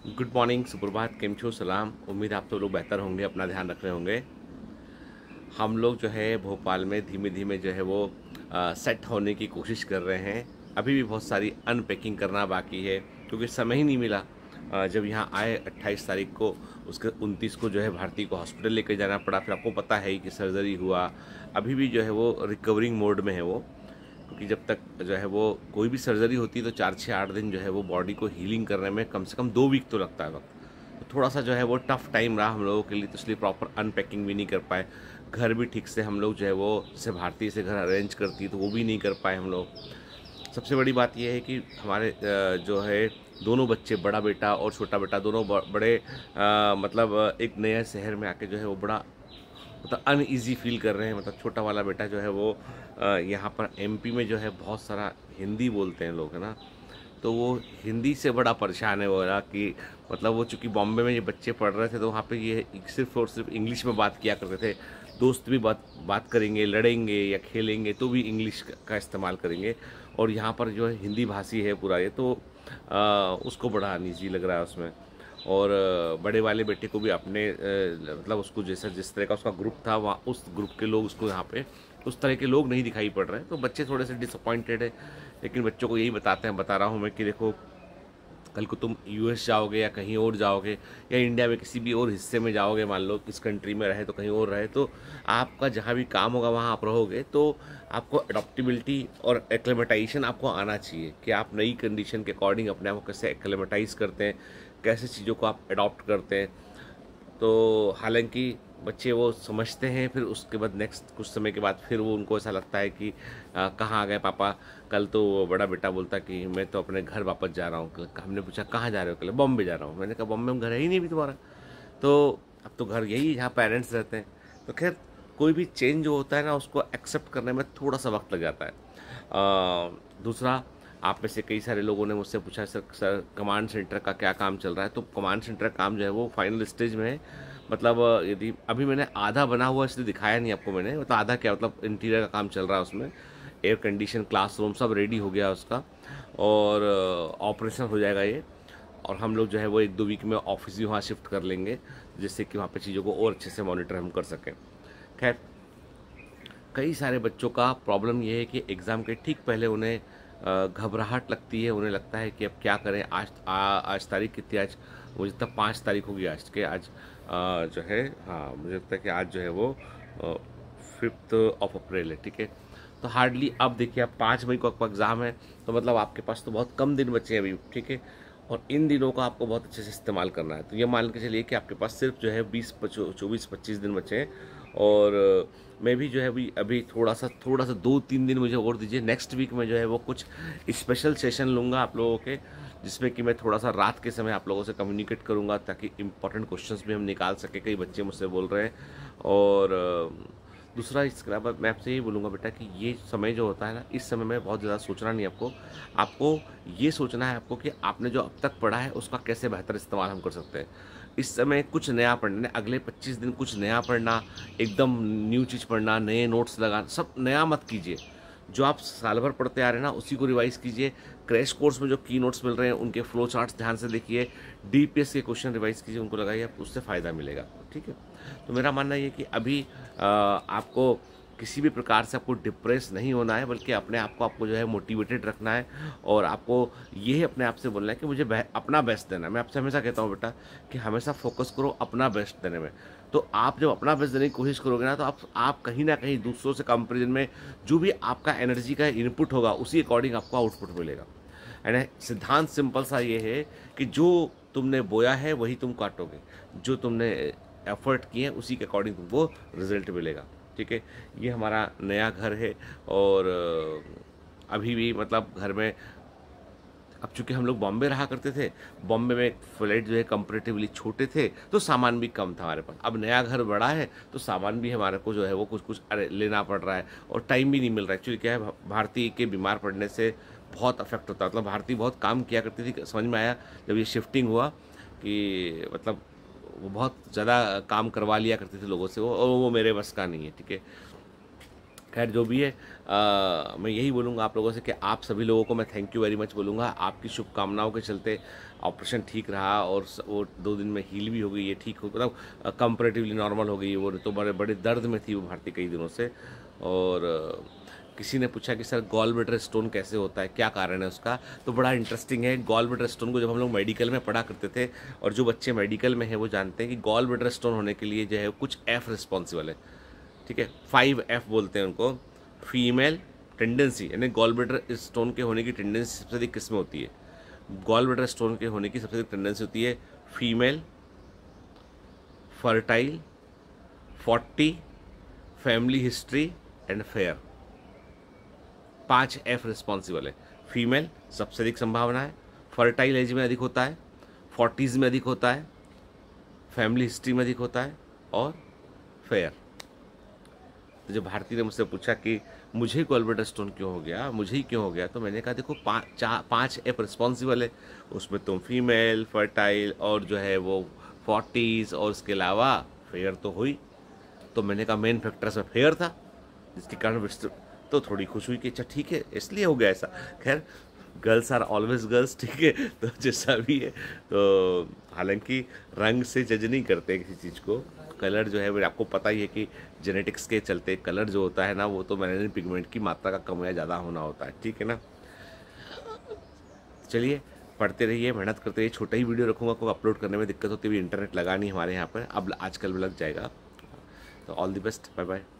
Good morning, सुप्रभात, केम छो, सलाम। उम्मीद है आप सब लोग बेहतर होंगे, अपना ध्यान रख रहे होंगे। हम लोग जो है भोपाल में धीमे धीमे जो है वो सेट होने की कोशिश कर रहे हैं। अभी भी बहुत सारी अनपैकिंग करना बाकी है क्योंकि समय ही नहीं मिला। जब यहाँ आए 28 तारीख को, उसके 29 को जो है भारती को हॉस्पिटल लेकर जाना पड़ा। फिर आपको पता है ही कि सर्जरी हुआ। अभी भी जो है वो रिकवरिंग मोड में है वो, क्योंकि जब तक जो है वो कोई भी सर्जरी होती है तो 4 से 8 दिन जो है वो बॉडी को हीलिंग करने में कम से कम 2 वीक तो लगता है वक्त। तो थोड़ा सा जो है वो टफ टाइम रहा हम लोगों के लिए, तो इसलिए प्रॉपर अनपैकिंग भी नहीं कर पाए। घर भी ठीक से हम लोग जो है वो, जैसे भारतीय से घर अरेंज करती है तो वो भी नहीं कर पाए हम लोग। सबसे बड़ी बात यह है कि हमारे जो है दोनों बच्चे, बड़ा बेटा और छोटा बेटा, दोनों बड़े मतलब एक नए शहर में आके जो है वो बड़ा मतलब अनईज़ी फील कर रहे हैं। मतलब छोटा वाला बेटा जो है वो यहाँ पर एमपी में जो है बहुत सारा हिंदी बोलते हैं लोग, है ना। तो वो हिंदी से बड़ा परेशान है वो ना, कि मतलब वो चूँकि बॉम्बे में ये बच्चे पढ़ रहे थे तो वहाँ पे ये सिर्फ़ और सिर्फ इंग्लिश में बात किया करते थे। दोस्त भी बात करेंगे, लड़ेंगे या खेलेंगे तो भी इंग्लिश का इस्तेमाल करेंगे। और यहाँ पर जो है हिंदी भाषी है पूरा ये, तो उसको बड़ा अनईज़ी लग रहा है उसमें। और बड़े वाले बेटे को भी अपने मतलब उसको जैसा जिस तरह का उसका ग्रुप था, वहाँ उस ग्रुप के लोग उसको यहाँ पे उस तरह के लोग नहीं दिखाई पड़ रहे हैं। तो बच्चे थोड़े से डिसअपॉइंटेड है। लेकिन बच्चों को यही बता रहा हूँ मैं कि देखो, कल को तुम यूएस जाओगे या कहीं और जाओगे या इंडिया में किसी भी और हिस्से में जाओगे, मान लो इस कंट्री में रहे तो कहीं और रहे, तो आपका जहाँ भी काम होगा वहाँ आप रहोगे, तो आपको अडॉप्टिबिलिटी और एक्लेमेटाइजेशन आपको आना चाहिए कि आप नई कंडीशन के अकॉर्डिंग अपने आप को कैसे एक्लेमेटाइज करते हैं, कैसे चीज़ों को आप अडॉप्ट करते हैं। तो हालांकि बच्चे वो समझते हैं, फिर उसके बाद नेक्स्ट कुछ समय के बाद फिर वो उनको ऐसा लगता है कि कहाँ आ गए पापा। कल तो वो बड़ा बेटा बोलता कि मैं तो अपने घर वापस जा रहा हूँ। हमने पूछा कहाँ जा रहे हो? कल बॉम्बे जा रहा हूँ। मैंने कहा बॉम्बे में घर है ही नहीं भी तुम्हारा। तो अब तो घर यही जहाँ पेरेंट्स रहते हैं। तो खैर, कोई भी चेंज जो होता है ना, उसको एक्सेप्ट करने में थोड़ा सा वक्त लग जाता है। दूसरा, आप में से कई सारे लोगों ने मुझसे पूछा सर कमांड सेंटर का क्या काम चल रहा है। तो कमांड सेंटर काम जो है वो फाइनल स्टेज में है। मतलब यदि अभी मैंने आधा बना हुआ इसलिए दिखाया नहीं आपको मैंने, मतलब आधा क्या, मतलब इंटीरियर का काम चल रहा है उसमें। एयर कंडीशन, क्लासरूम सब रेडी हो गया उसका, और ऑपरेशन हो जाएगा ये। और हम लोग जो है वो 1-2 वीक में ऑफिस भी वहाँ शिफ्ट कर लेंगे, जिससे कि वहाँ पे चीज़ों को और अच्छे से मॉनिटर हम कर सकें। खैर, कई सारे बच्चों का प्रॉब्लम ये है कि एग्ज़ाम के ठीक पहले उन्हें घबराहट लगती है। उन्हें लगता है कि अब क्या करें। आज तारीख कितनी, आज मुझे लगता है 5 तारीख होगी आज के। आज जो है, हाँ मुझे लगता है कि आज जो है वो 5 अप्रैल है, ठीक है। तो हार्डली अब देखिए, अब 5 मई को आपका एग्ज़ाम है, तो मतलब आपके पास तो बहुत कम दिन बचे हैं अभी, ठीक है। और इन दिनों का आपको बहुत अच्छे से इस्तेमाल करना है। तो ये मान के चलिए कि आपके पास सिर्फ जो है 24-25 दिन बचे हैं। और मैं भी जो है अभी थोड़ा सा 2-3 दिन मुझे और दीजिए। नेक्स्ट वीक में जो है वो कुछ स्पेशल सेशन लूँगा आप लोगों के, जिसमें कि मैं थोड़ा सा रात के समय आप लोगों से कम्युनिकेट करूँगा, ताकि इंपॉर्टेंट क्वेश्चंस भी हम निकाल सकें। कई बच्चे मुझसे बोल रहे हैं। और दूसरा, इसके अलावा मैं आपसे यही बोलूँगा बेटा कि ये समय जो होता है ना, इस समय में बहुत ज़्यादा सोचना नहीं आपको। आपको ये सोचना है आपको कि आपने जो अब तक पढ़ा है उसका कैसे बेहतर इस्तेमाल हम कर सकते हैं। इस समय कुछ नया पढ़ना, अगले 25 दिन कुछ नया पढ़ना, एकदम न्यू चीज़ पढ़ना, नए नोट्स लगाना, सब नया मत कीजिए। जो आप साल भर पढ़ते आ रहे हैं ना, उसी को रिवाइज़ कीजिए। क्रैश कोर्स में जो की नोट्स मिल रहे हैं उनके फ्लो चार्ट्स ध्यान से देखिए। डीपीएस के क्वेश्चन रिवाइज़ कीजिए, उनको लगाइए, आप उससे फ़ायदा मिलेगा, ठीक है। तो मेरा मानना ये है कि अभी आपको किसी भी प्रकार से आपको डिप्रेस नहीं होना है, बल्कि अपने आप को आपको जो है मोटिवेटेड रखना है। और आपको ये अपने आप से बोलना है कि मुझे अपना बेस्ट देना है। मैं आपसे हमेशा कहता हूँ बेटा कि हमेशा फोकस करो अपना बेस्ट देने में। तो आप जब अपना बेस्ट देने की कोशिश करोगे ना, तो आप कहीं ना कहीं दूसरों से कंपेरिजन में जो भी आपका एनर्जी का इनपुट होगा, उसी अकॉर्डिंग आपको आउटपुट मिलेगा। एंड सिद्धांत सिंपल सा ये है कि जो तुमने बोया है वही तुम काटोगे। जो तुमने एफर्ट किए हैं उसी के अकॉर्डिंग तुमको रिजल्ट मिलेगा, ठीक है। ये हमारा नया घर है। और अभी भी मतलब घर में, अब चूंकि हम लोग बॉम्बे रहा करते थे, बॉम्बे में फ्लैट जो है कंपेरेटिवली छोटे थे, तो सामान भी कम था हमारे पास। अब नया घर बड़ा है तो सामान भी हमारे को जो है वो कुछ कुछ अरे लेना पड़ रहा है, और टाइम भी नहीं मिल रहा है। एक्चुअली क्या है, भारती के बीमार पड़ने से बहुत अफेक्ट होता है। मतलब भारती बहुत काम किया करती थी, समझ में आया जब ये शिफ्टिंग हुआ कि मतलब वो बहुत ज़्यादा काम करवा लिया करती थी लोगों से, वो और वो मेरे बस का नहीं है, ठीक है। खैर जो भी है, मैं यही बोलूँगा आप लोगों से कि आप सभी लोगों को मैं थैंक यू वेरी मच बोलूँगा। आपकी शुभकामनाओं के चलते ऑपरेशन ठीक रहा और वो 2 दिन में हील भी हो गई, ये ठीक हो मतलब कंपैरेटिवली नॉर्मल हो गई। वो तो बड़े बड़े दर्द में थी वो भारती कई दिनों से। और किसी ने पूछा कि सर गॉल ब्लैडर स्टोन कैसे होता है, क्या कारण है उसका, तो बड़ा इंटरेस्टिंग है। गॉल ब्लैडर स्टोन को जब हम लोग मेडिकल में पढ़ा करते थे, और जो बच्चे मेडिकल में हैं वो जानते हैं कि गॉल ब्लैडर स्टोन होने के लिए जो है कुछ एफ रिस्पॉन्सिबल है, ठीक है, 5F बोलते हैं उनको। फीमेल टेंडेंसी, यानी गॉल ब्लैडर स्टोन के होने की टेंडेंसी सबसे अधिक किस में होती है? गॉल ब्लैडर स्टोन के होने की सबसे अधिक टेंडेंसी होती है female, fertile, 40, family history and fair. 5F responsible है। फीमेल सबसे अधिक संभावना है, फर्टाइल एज में अधिक होता है, 40s में अधिक होता है, फैमिली हिस्ट्री में अधिक होता है, और फेयर। तो जब भारती ने मुझसे पूछा कि मुझे गॉल ब्लैडर स्टोन क्यों हो गया, मुझे ही क्यों हो गया, तो मैंने कहा देखो 5F रिस्पॉन्सिबल है, उसमें तुम फीमेल, फर्टाइल और जो है वो 40s और उसके अलावा फेयर तो हुई। तो मैंने कहा मेन फैक्टर इसमें फेयर था, जिसके कारण तो थोड़ी खुश हुई कि अच्छा ठीक है इसलिए हो गया ऐसा। खैर गर्ल्स आर ऑलवेज गर्ल्स, ठीक है, तो जैसा भी है। तो हालांकि रंग से जज नहीं करते किसी चीज़ को, कलर जो है वो आपको पता ही है कि जेनेटिक्स के चलते कलर जो होता है ना, वो तो मेलानिन पिगमेंट की मात्रा का कम या ज़्यादा होना होता है, ठीक है ना। चलिए पढ़ते रहिए, मेहनत करते रहिए। छोटा ही वीडियो रखूँगा, कोई अपलोड करने में दिक्कत होती है, इंटरनेट लगा नहीं हमारे यहाँ पर, अब आजकल लग जाएगा। तो all the best, bye bye.